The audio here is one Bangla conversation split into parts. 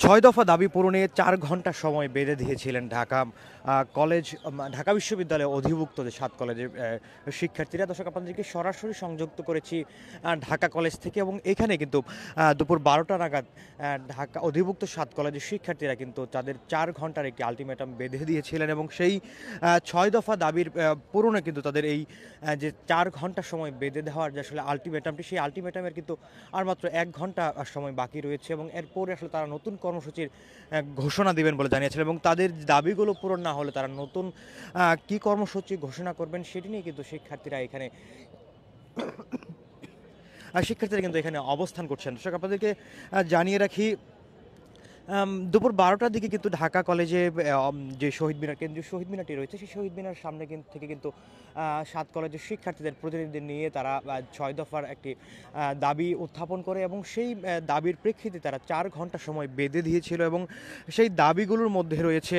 ছয় দফা দাবি পূরণে ৪ ঘন্টা সময় বেঁধে দিয়েছিলেন ঢাকা বিশ্ববিদ্যালয়ে অধিভুক্ত যে ৭ কলেজের শিক্ষার্থীরা। দর্শক, আপনাদেরকে সরাসরি সংযুক্ত করেছি ঢাকা কলেজ থেকে, এবং এখানে কিন্তু দুপুর ১২টা নাগাদ ঢাকা অধিভুক্ত ৭ কলেজের শিক্ষার্থীরা কিন্তু তাদের ৪ ঘন্টার একটি আলটিমেটাম বেঁধে দিয়েছিলেন, এবং সেই ৬ দফা দাবির পূরণে কিন্তু তাদের এই যে ৪ ঘন্টা সময় বেঁধে দেওয়ার যে আসলে আলটিমেটামটি, সেই আলটিমেটামের কিন্তু আর মাত্র ১ ঘন্টা সময় বাকি রয়েছে, এবং এরপরে আসলে তারা নতুন কর্মসূচির ঘোষণা দিবেন বলে জানিয়েছেন, এবং তাদের দাবিগুলো পূরণ না হলে তারা নতুন কি কর্মসূচি ঘোষণা করবেন সেটি নিয়ে কিন্তু শিক্ষার্থীরা কিন্তু এখানে অবস্থান করছেন। দর্শক, আপনাদেরকে জানিয়ে রাখি, দুপুর ১২টার দিকে কিন্তু ঢাকা কলেজে যে শহীদ মিনার, কেন্দ্রীয় শহীদ মিনারটি রয়েছে, সেই শহীদ মিনার সামনে থেকে কিন্তু ৭ কলেজের শিক্ষার্থীদের প্রতিনিধিদের নিয়ে তারা ৬ দফার একটি দাবি উত্থাপন করে, এবং সেই দাবির প্রেক্ষিতে তারা ৪ ঘন্টা সময় বেঁধে দিয়েছিল, এবং সেই দাবিগুলোর মধ্যে রয়েছে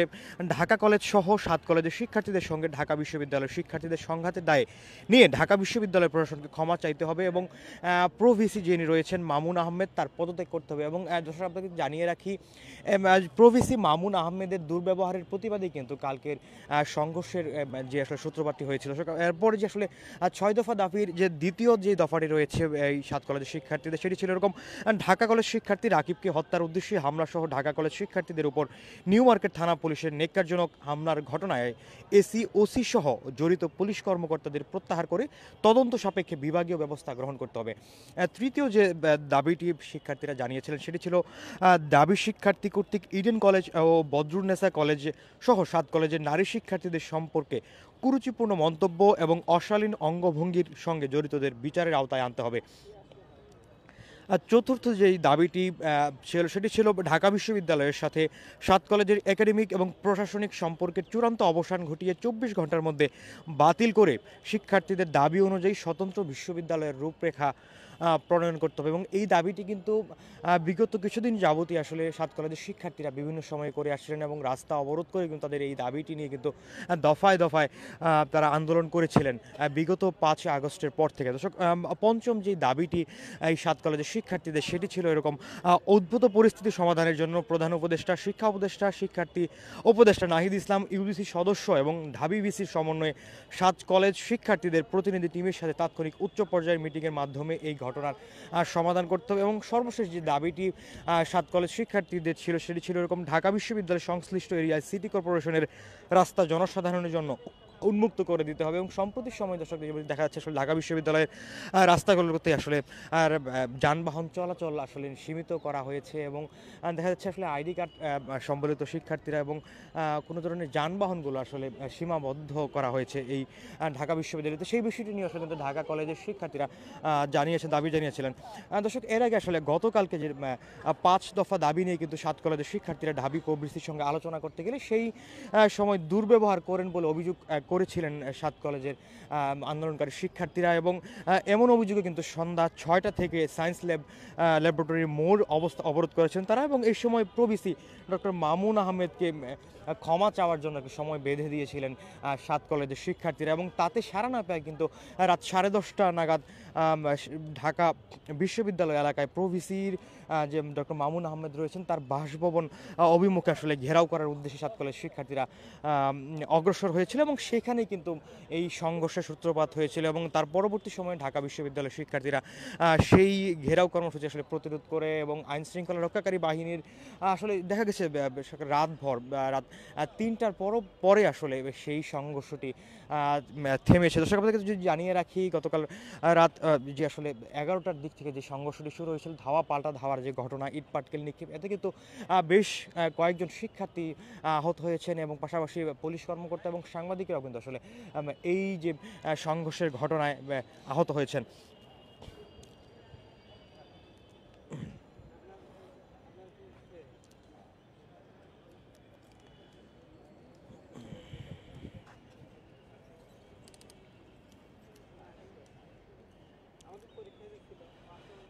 ঢাকা কলেজ সহ ৭ কলেজের শিক্ষার্থীদের সঙ্গে ঢাকা বিশ্ববিদ্যালয়ের শিক্ষার্থীদের সংঘাতের দায়ে নিয়ে ঢাকা বিশ্ববিদ্যালয় প্রশাসনকে ক্ষমা চাইতে হবে, এবং প্রো ভিসি যিনি রয়েছেন মামুন আহমেদ, তার পদত্যাগ করতে হবে। এবং দর্শক, আপনাকে জানিয়ে রাখি, প্রভিসি মামুন আহমেদের দুর্ব্যবহারের প্রতিবাদেই কিন্তু কালকের সংঘর্ষের যে আসলে সূত্রপাতটি হয়েছিল। এরপরে যে আসলে ৬ দফা দাবির যে দ্বিতীয় যে দফাটি রয়েছে এই ৭ কলেজের শিক্ষার্থীদের, সেটি ছিল এরকম: ঢাকা কলেজ শিক্ষার্থী রাকিবকে হত্যার উদ্দেশ্যে হামলা সহ ঢাকা কলেজ শিক্ষার্থীদের উপর নিউ মার্কেট থানা পুলিশের নেক্কারজনক হামলার ঘটনায় এসি ওসি সহ জড়িত পুলিশ কর্মকর্তাদের প্রত্যাহার করে তদন্ত সাপেক্ষে বিভাগীয় ব্যবস্থা গ্রহণ করতে হবে। তৃতীয় যে দাবিটি শিক্ষার্থীরা জানিয়েছিলেন সেটি ছিল দাবি শিক্ষার্থী কর্তৃক ইডেন কলেজ ও বদরুন্নেসা কলেজ সহ ৭ কলেজের নারী শিক্ষার্থীদের সম্পর্কে কুরুচিপূর্ণ মন্তব্য এবং অশালীন অঙ্গভঙ্গির সঙ্গে জড়িতদের বিচারের আওতায় আনতে হবে। আর চতুর্থ যেই দাবিটি ছিল সেটি ছিল ঢাকা বিশ্ববিদ্যালয়ের সাথে ৭ কলেজের একাডেমিক এবং প্রশাসনিক সম্পর্কের চূড়ান্ত অবসান ঘটিয়ে ২৪ ঘন্টার মধ্যে বাতিল করে শিক্ষার্থীদের দাবি অনুযায়ী স্বতন্ত্র বিশ্ববিদ্যালয়ের রূপরেখা প্রণয়ন করতে হবে। এবং এই দাবিটি কিন্তু বিগত কিছুদিন যাবতই আসলে ৭ কলেজের শিক্ষার্থীরা বিভিন্ন সময়ে করে আসছিলেন, এবং রাস্তা অবরোধ করে কিন্তু তাদের এই দাবিটি নিয়ে কিন্তু দফায় দফায় তারা আন্দোলন করেছিলেন বিগত ৫ আগস্টের পর থেকে। দর্শক, পঞ্চম যে দাবিটি এই ৭ কলেজের শিক্ষার্থীদের, সেটি ছিল এরকম: উদ্ভূত পরিস্থিতি সমাধানের জন্য প্রধান উপদেষ্টা, শিক্ষা উপদেষ্টা, শিক্ষার্থী উপদেষ্টা নাহিদ ইসলাম, ইউজিসি সদস্য এবং ঢাবি ভিসির সমন্বয়ে ৭ কলেজ শিক্ষার্থীদের প্রতিনিধি টিমের সাথে তাৎক্ষণিক উচ্চ পর্যায়ের মিটিংয়ের মাধ্যমে এই ঘটনার সমাধান করতে হবে। এবং সর্বশেষ যে দাবিটি ৭ কলেজ শিক্ষার্থীদের ছিল সেটি ছিল এরকম: ঢাকা বিশ্ববিদ্যালয়ের সংশ্লিষ্ট এরিয়ায় সিটি কর্পোরেশনের রাস্তা জনসাধারণের জন্য উন্মুক্ত করে দিতে হবে। এবং সম্প্রতি সময় দর্শক দেখা যাচ্ছে আসলে ঢাকা বিশ্ববিদ্যালয়ের রাস্তাগুলোতে আসলে আর যানবাহন চলাচল আসলে সীমিত করা হয়েছে, এবং দেখা যাচ্ছে আসলে আইডি কার্ড সম্বলিত শিক্ষার্থীরা এবং কোনো ধরনের যানবাহনগুলো আসলে সীমাবদ্ধ করা হয়েছে এই ঢাকা বিশ্ববিদ্যালয়তে। সেই বিষয়টি নিয়ে আসলে কিন্তু ঢাকা কলেজের শিক্ষার্থীরা দাবি জানিয়েছিলেন। দর্শক, এর আগে আসলে গতকালকে যে ৫ দফা দাবি নিয়ে কিন্তু ৭ কলেজের শিক্ষার্থীরা ঢাবি প্রভৃতির সঙ্গে আলোচনা করতে গেলে সেই সময় দুর্ব্যবহার করেন বলে অভিযোগ করেছিলেন ৭ কলেজের আন্দোলনকারী শিক্ষার্থীরা, এবং এমন অভিযোগে কিন্তু সন্ধ্যা ৬টা থেকে সায়েন্স ল্যাবরেটরির মোড় অবরোধ করেছেন তারা, এবং এই সময় প্রভিসি ডক্টর মামুন আহমেদকে ক্ষমা চাওয়ার জন্য একটি সময় বেঁধে দিয়েছিলেন ৭ কলেজের শিক্ষার্থীরা, এবং তাতে সাড়া না পায় কিন্তু রাত 10:30 নাগাদ ঢাকা বিশ্ববিদ্যালয় এলাকায় প্রভিসির যে ডক্টর মামুন আহমেদ রয়েছেন তার বাসভবন অভিমুখে আসলে ঘেরাও করার উদ্দেশ্যে ৭ কলেজের শিক্ষার্থীরা অগ্রসর হয়েছিল, এবং সেখানেই কিন্তু এই সংঘর্ষের সূত্রপাত হয়েছিল। এবং তার পরবর্তী সময়ে ঢাকা বিশ্ববিদ্যালয়ের শিক্ষার্থীরা সেই ঘেরাও কর্মসূচি আসলে প্রতিরোধ করে, এবং আইন শৃঙ্খলা রক্ষাকারী বাহিনীর আসলে দেখা গেছে রাতভর রাত ৩টার পরে আসলে সেই সংঘর্ষটি থেমেছে। দর্শক, আপনাদেরকে যদি জানিয়ে রাখি, গতকাল রাত যে আসলে 11টার দিক থেকে যে সংঘর্ষটি শুরু হয়েছিল, ধাওয়া পাল্টা ধাওয়ার যে ঘটনা, ইট পাটকেল নিক্ষেপ, এতে কিন্তু বেশ কয়েকজন শিক্ষার্থী আহত হয়েছেন, এবং পাশাপাশি পুলিশ কর্মকর্তা এবং সাংবাদিকরাও কিন্তু আসলে এই যে সংঘর্ষের ঘটনায় আহত হয়েছেন।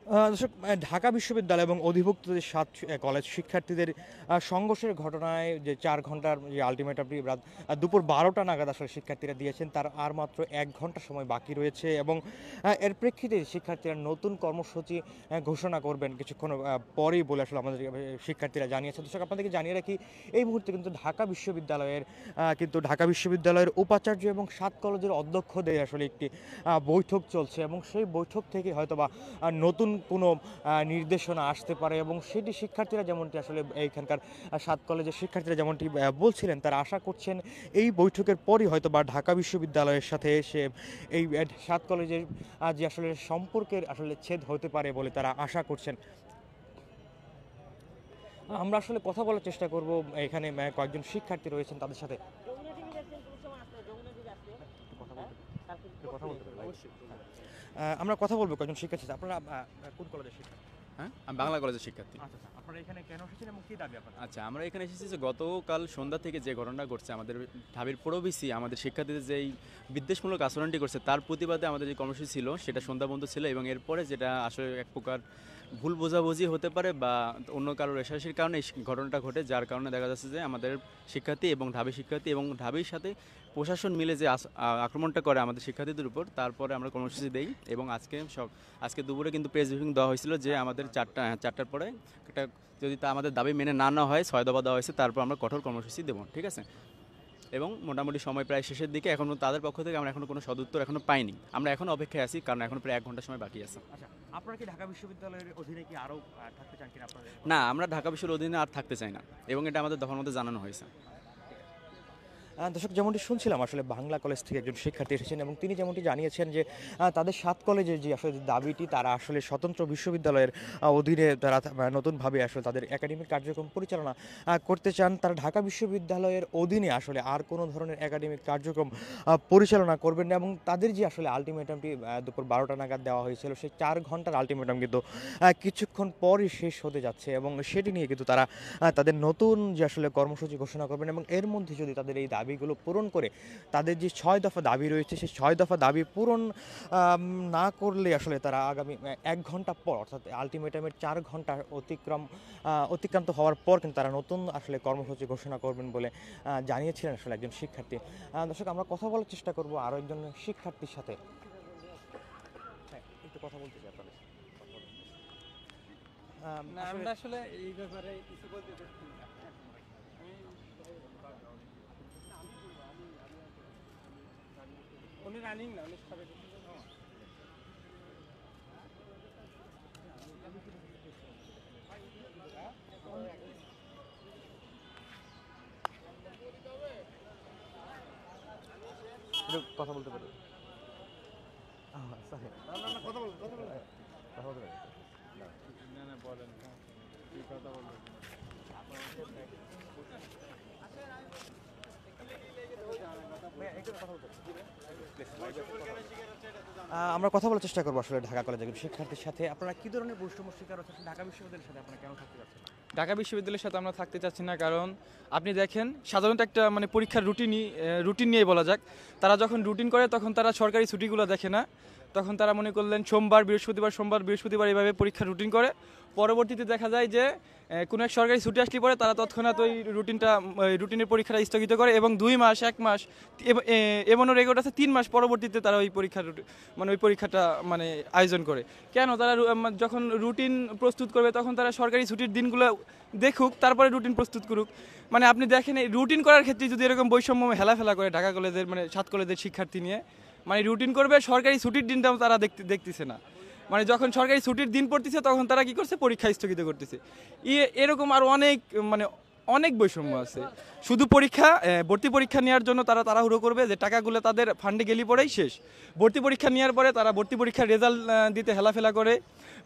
দর্শক, ঢাকা বিশ্ববিদ্যালয় এবং অধিভুক্ত যে ৭ কলেজ শিক্ষার্থীদের সংঘর্ষের ঘটনায় যে ৪ ঘন্টার যে আলটিমেটামটি রাত দুপুর ১২টা নাগাদ আসলে শিক্ষার্থীরা দিয়েছেন, তার আর মাত্র ১ ঘন্টা সময় বাকি রয়েছে এবং এর প্রেক্ষিতে শিক্ষার্থীরা নতুন কর্মসূচি ঘোষণা করবেন কিছুক্ষণ পরেই বলে আসলে আমাদের শিক্ষার্থীরা জানিয়েছে। দর্শক, আপনাদেরকে জানিয়ে রাখি, এই মুহূর্তে কিন্তু ঢাকা বিশ্ববিদ্যালয়ের উপাচার্য এবং ৭ কলেজের অধ্যক্ষদের আসলে একটি বৈঠক চলছে এবং সেই বৈঠক থেকে হয়তোবা নতুন কোনো নির্দেশনা আসতে পারে এবং সেটি শিক্ষার্থীরা যেমনটি আসলে এইখানকার ৭ কলেজের শিক্ষার্থীরা যেমনটি বলছিলেন, তারা আশা করছেন এই বৈঠকের পরই হয়তোবা ঢাকা বিশ্ববিদ্যালয়ের সাথে এসে এই ৭ কলেজের যে আসলে সম্পর্কের আসলে ছেদ হতে পারে বলে তারা আশা করছেন। আমরা আসলে কথা বলার চেষ্টা করব, এখানে কয়েকজন শিক্ষার্থী রয়েছেন তাদের সাথে আমরা কথা বলবো। কয়েকজন শিক্ষার্থী, আপনারা কোন কলেজের শিক্ষার্থী? হ্যাঁ, আমি বাংলা কলেজের শিক্ষার্থী। আচ্ছা, আপনারা এখানে কেন এসেছেন এবং কি দাবি আপনাদের? আচ্ছা, আমরা এখানে এসেছি যে গতকাল সন্ধ্যা থেকে যে ঘটনা ঘটছে আমাদের ঢাবির প্রবিসি আমাদের শিক্ষার্থীদের যেই বিদ্বেষমূলক আচরণটি করছে তার প্রতিবাদে আমাদের যে কর্মসূচি ছিল সেটা সন্ধ্যা বন্ধ ছিল এবং এরপরে যেটা আসলে এক প্রকার ভুল বোঝাবুঝি হতে পারে বা অন্য কারো রেশারেশির কারণে এই ঘটনাটা ঘটে, যার কারণে দেখা যাচ্ছে যে আমাদের শিক্ষার্থী এবং ঢাবি শিক্ষার্থী এবং ঢাবির সাথে প্রশাসন মিলে যে আক্রমণটা করে আমাদের শিক্ষার্থীদের উপর, তারপরে আমরা কর্মসূচি দেই এবং আজকে দুপুরে কিন্তু প্রেস ব্রিফিং দেওয়া হয়েছিল যে আমাদের চারটার পরে একটা যদি তা আমাদের দাবি মেনে না হয় ৬ দফা দেওয়া হয়েছে, তারপর আমরা কঠোর কর্মসূচি দেবো, ঠিক আছে। এবং মোটামুটি সময় প্রায় শেষের দিকে, এখনও তাদের পক্ষ থেকে আমরা এখনও কোনো সদুত্তর এখনও পাইনি। আমরা এখন অপেক্ষায় আছি কারণ এখন প্রায় ১ ঘন্টা সময় বাকি আছে। আচ্ছা, আপনারা কি ঢাকা বিশ্ববিদ্যালয়ের অধীনে কি আরও থাকতে চান কিনা আপনাদের? না, আমরা ঢাকা বিশ্ববিদ্যালয়ের অধীনে আর থাকতে চাই না এবং এটা আমাদের দফার মধ্যে জানানো হয়েছে। দর্শক, যেমনটি শুনছিলাম আসলে বাংলা কলেজ থেকে একজন শিক্ষার্থী এসেছেন এবং তিনি যেমনটি জানিয়েছেন যে তাদের ৭ কলেজের যে আসলে দাবিটি, তারা আসলে স্বতন্ত্র বিশ্ববিদ্যালয়ের অধীনে তারা নতুনভাবে আসলে তাদের একাডেমিক কার্যক্রম পরিচালনা করতে চান। তারা ঢাকা বিশ্ববিদ্যালয়ের অধীনে আসলে আর কোনো ধরনের একাডেমিক কার্যক্রম পরিচালনা করবেন না এবং তাদের যে আসলে আলটিমেটামটি দুপুর ১২টা নাগাদ দেওয়া হয়েছিল, সেই ৪ ঘন্টার আলটিমেটাম কিন্তু কিছুক্ষণ পরই শেষ হতে যাচ্ছে এবং সেটি নিয়ে কিন্তু তারা তাদের নতুন যে আসলে কর্মসূচি ঘোষণা করবেন এবং এর মধ্যে যদি তাদের এই দাবিগুলো পূরণ করে, তাদের যে ৬ দফা দাবি রয়েছে সেই ৬ দফা দাবি পূরণ না করলে আসলে তারা আগামী ১ ঘন্টা পর, অর্থাৎ আলটিমেটামের ৪ ঘন্টা অতিক্রান্ত হওয়ার পর কিন্তু তারা নতুন আসলে কর্মসূচি ঘোষণা করবেন বলে জানিয়েছিলেন আসলে একজন শিক্ষার্থী। দর্শক, আমরা কথা বলার চেষ্টা করব আরও একজন শিক্ষার্থীর সাথে। একটু কথা বলতে চাই আপনাদের। আমরা আসলে এই ব্যাপারে কিছু বলতে চাচ্ছি না। উনি রানিং না, উনি সবাই কথা বলতে পারি? কথা বলতে বলেন কি কথা বলবেন? আমরা কথা বলার চেষ্টা করবো আসলে ঢাকা কলেজের শিক্ষার্থীর সাথে। আপনারা কি ধরনের বৈষম্য শিকার হচ্ছেন ঢাকা বিশ্ববিদ্যালয়ের সাথে, আপনারা কেন থাকতে পারছেন না? ঢাকা বিশ্ববিদ্যালয়ের সাথে আমরা থাকতে চাচ্ছি না, কারণ আপনি দেখেন সাধারণত একটা মানে পরীক্ষার রুটিন নিয়ে বলা যাক, তারা যখন রুটিন করে তখন তারা সরকারি ছুটিগুলো দেখে না, তখন তারা মনে করলেন সোমবার বৃহস্পতিবার এইভাবে পরীক্ষার রুটিন করে। পরবর্তীতে দেখা যায় যে কোনো এক সরকারি ছুটি আসলে পরে তারা তৎক্ষণাৎ ওই রুটিনের পরীক্ষাটা স্থগিত করে এবং ২ মাস ১ মাস এমনও রেকর্ড আছে ৩ মাস পরবর্তীতে তারা ওই পরীক্ষাটা মানে আয়োজন করে। কেন? তারা যখন রুটিন প্রস্তুত করবে তখন তারা সরকারি ছুটির দিনগুলো দেখুক, তারপরে রুটিন প্রস্তুত করুক। মানে আপনি দেখেন এই রুটিন করার ক্ষেত্রে যদি এরকম বৈষম্য হেলাফেলা করে ঢাকা কলেজের ৭ কলেজের শিক্ষার্থী নিয়ে, মানে রুটিন করবে সরকারি ছুটির দিনটাও তারা দেখতেছে না। মানে যখন সরকারি ছুটির দিন পড়তেছে তখন তারা কি করছে, পরীক্ষা স্থগিত করতেছে। এরকম আর অনেক বৈষম্য আছে। শুধু ভর্তি পরীক্ষা নেওয়ার জন্য তারা তাড়াহুড়ো করবে যে টাকাগুলো তাদের ফান্ডে গেলি পরেই শেষ। ভর্তি পরীক্ষা নেওয়ার পরে তারা ভর্তি পরীক্ষার রেজাল্ট দিতে হেলাফেলা করে,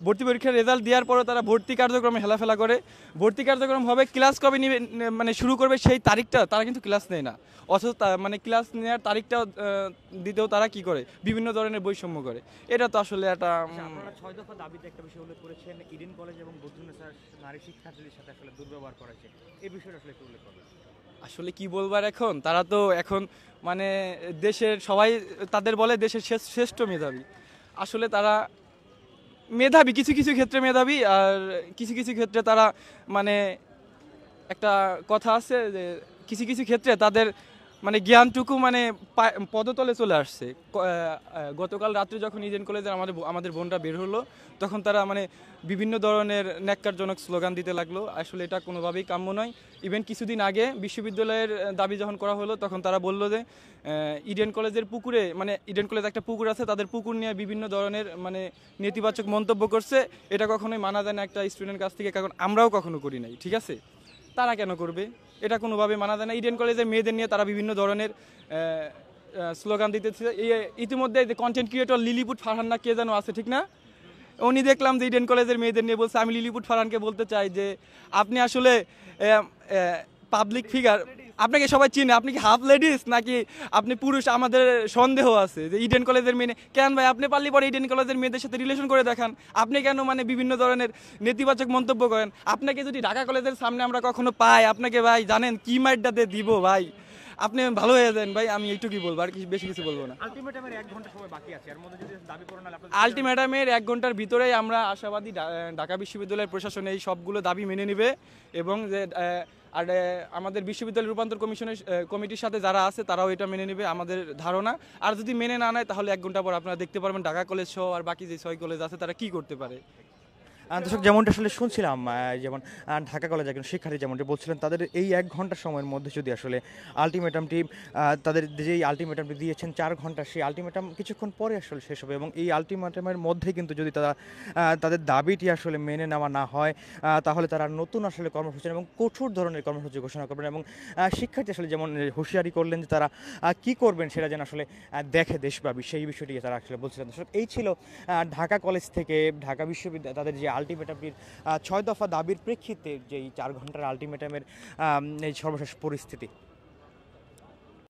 ভর্তি পরীক্ষার রেজাল্ট দেওয়ার পরে তারা ভর্তি কার্যক্রমে হেলাফেলা করে। ভর্তি কার্যক্রম হবে, ক্লাস কবে নিবে মানে শুরু করবে সেই তারিখটা তারা কিন্তু ক্লাস নেয় না, অথচ মানে ক্লাস নেওয়ার তারিখটা দিতেও তারা কি করে, বিভিন্ন ধরনের বৈষম্য করে। এটা তো আসলে একটা আপনারা ৬ দফা দাবিতে একটা বিষয় উল্লেখ করেছেন, ইডেন কলেজ এবং বদরুন্নেসা নারী শিক্ষার্থীদের সাথে আসলে দুর্ব্যবহার করা হয়েছে, এই বিষয়টা আসলে একটু উল্লেখ করবেন। আসলে কি বলবার, এখন তারা তো এখন মানে দেশের সবাই তাদের বলে দেশের শ্রেষ্ঠ মেধাবী। আসলে তারা মেধাবী, কিছু কিছু ক্ষেত্রে মেধাবী, আর কিছু কিছু ক্ষেত্রে তারা মানে একটা কথা আছে যে কিছু কিছু ক্ষেত্রে তাদের মানে জ্ঞানটুকু মানে পদতলে চলে আসছে। গতকাল রাত্রে যখন ইডেন কলেজের আমাদের বোনরা বের হলো, তখন তারা মানে বিভিন্ন ধরনের ন্যাক্কারজনক স্লোগান দিতে লাগলো। আসলে এটা কোনোভাবেই কাম্য নয়। ইভেন কিছুদিন আগে বিশ্ববিদ্যালয়ের দাবি যখন করা হলো, তখন তারা বললো যে ইডেন কলেজের পুকুরে, মানে ইডেন কলেজ একটা পুকুর আছে, তাদের পুকুর নিয়ে বিভিন্ন ধরনের মানে নেতিবাচক মন্তব্য করছে। এটা কখনোই মানা যায় না একটা স্টুডেন্টের কাছ থেকে, কারণ আমরাও কখনো করি নাই, ঠিক আছে? তারা কেন করবে? এটা কোনোভাবে মানা যায় না। ইডেন কলেজের মেয়েদের নিয়ে তারা বিভিন্ন ধরনের স্লোগান দিতেছে। ইতিমধ্যে যে কন্টেন্ট ক্রিয়েটর লিলিপুট ফারহান না কে যেন আছে, ঠিক না? উনি দেখলাম যে ইডেন কলেজের মেয়েদের নিয়ে বলছে। আমি লিলিপুট ফারহানকে বলতে চাই যে আপনি আসলে পাবলিক ফিগার, আপনাকে সবাই চিনে, আপনি কি হাফ লেডিস নাকি আপনি পুরুষ? আমাদের সন্দেহ আছে যে ইডেন কলেজের মেয়ে কেন ভাই, আপনি পারলে পরে ইডেন কলেজের মেয়েদের সাথে রিলেশন করে দেখান। আপনি কেন মানে বিভিন্ন ধরনের নেতিবাচক মন্তব্য করেন? আপনাকে যদি ঢাকা কলেজের সামনে আমরা কখনো পাই, আপনাকে ভাই জানেন কি মাইটটাতে দিব ভাই, আপনি ভালো হয়ে যান ভাই। আমি এইটুকুই বলবো, আর বেশি কিছু বলবো না। আলটিমেটামের 1 ঘন্টা সময় বাকি আছে, এর মধ্যে যদি দাবি পূরণ না হয় আলটিমেটামের 1 ঘন্টার ভিতরেই আমরা আশাবাদী ঢাকা বিশ্ববিদ্যালয়ের প্রশাসন এই সবগুলো দাবি মেনে নেবে, এবং যে আমাদের বিশ্ববিদ্যালয় রূপান্তর কমিটির সাথে যারা আছে তারাও এটা মেনে নেবে আমাদের ধারণা। আর যদি মেনে না নেয়, তাহলে 1 ঘন্টা পর আপনারা দেখতে পারবেন ঢাকা কলেজ সহ আর বাকি যে 6 কলেজ আছে তারা কি করতে পারে। দর্শক, যেমনটা আসলে শুনছিলাম, যেমন ঢাকা কলেজ একজন শিক্ষার্থী যেমনটি বলছিলেন, তাদের এই 1 ঘন্টা সময়ের মধ্যে যদি আসলে আলটিমেটামটি, তাদের যেই আলটিমেটামটি দিয়েছেন 4 ঘন্টা, সেই আলটিমেটাম কিছুক্ষণ পরে আসলে শেষ হবে, এবং এই আলটিমেটামের মধ্যে কিন্তু যদি তারা তাদের দাবিটি আসলে মেনে নেওয়া না হয়, তাহলে তারা নতুন আসলে কর্মসূচি এবং কঠোর ধরনের কর্মসূচি ঘোষণা করবেন। এবং শিক্ষার্থী আসলে যেমন হুঁশিয়ারি করলেন যে তারা কি করবেন সেটা যেন আসলে দেখে দেশব্যাপী, সেই বিষয়টি তারা আসলে বলছিলেন। দর্শক, এই ছিল ঢাকা কলেজ থেকে ঢাকা বিশ্ববিদ্যালয় তাদের যে আলটিমেটামটির 6 দফা দাবির প্রেক্ষিতে যেই 4 ঘন্টার আলটিমেটামের এই সর্বশেষ পরিস্থিতি।